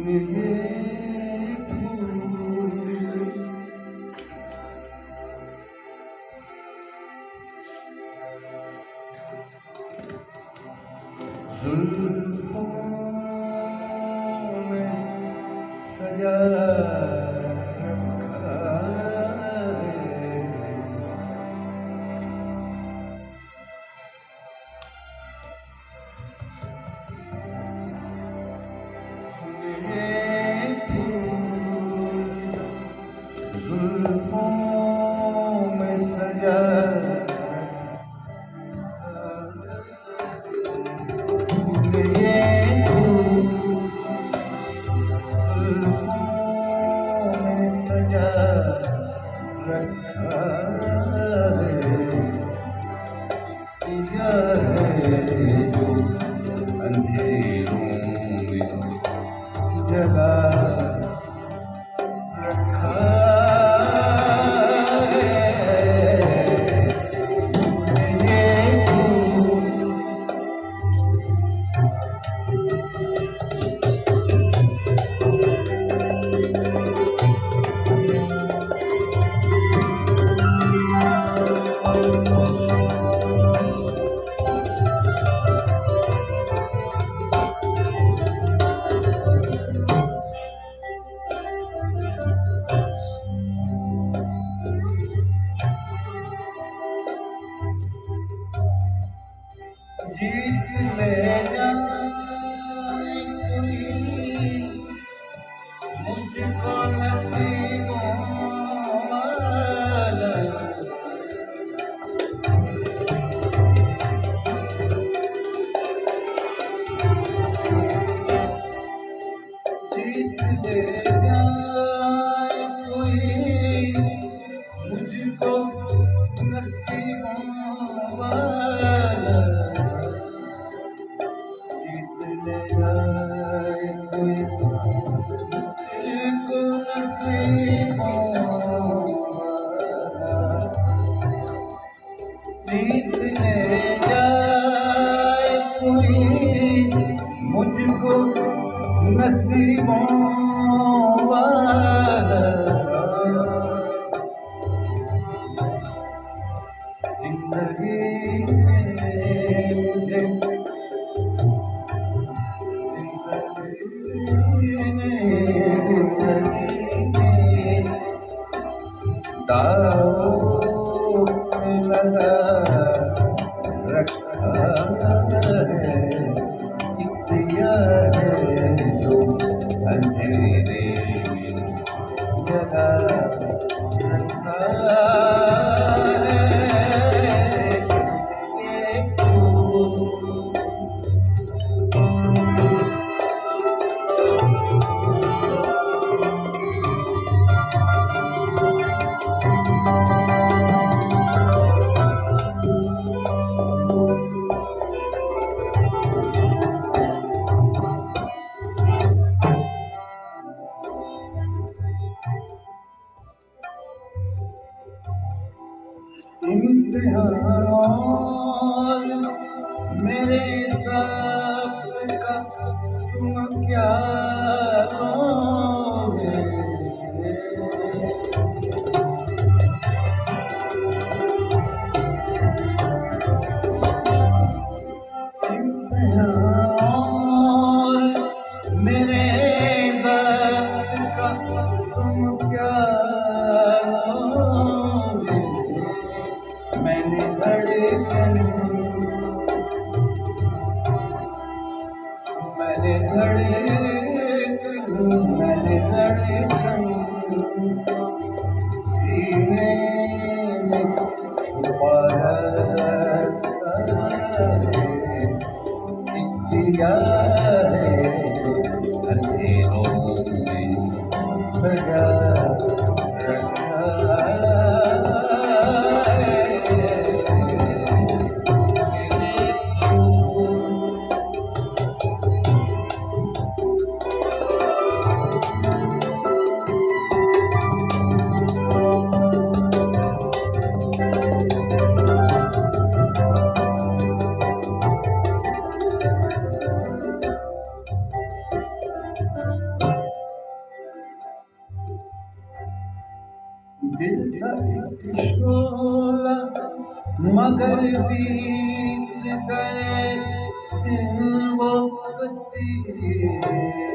ये फूल जुल्फों में सजा रखा है। ये फूल जुल्फों में सजा रखा है जो अंधेरों में जगा रखा जीत ले जाए कोई मुझको नसीबों वाला, जीत ले जाए कोई मुझको नसीबों वाला, जीत ले जाए कोई मुझको नसीबों वाला, जीत ले जाए कोई मुझको नसीबों वाला, जिंदगी में मुझे दाव में लगा रखा है, दिया है जो अंधेरे में जगा रखा है। इम्तिहान मेरे हिसाब का तुम क्या लोगे, इम्तिहान मेरे हिसाब का तुम क्या लोगे, मैंने धड़कन सीने में छुपा रखा है, दिया है जो अंधेरों में सजा रखा है। दिल का एक शोला मगर बीत गए दिन वो बत्ती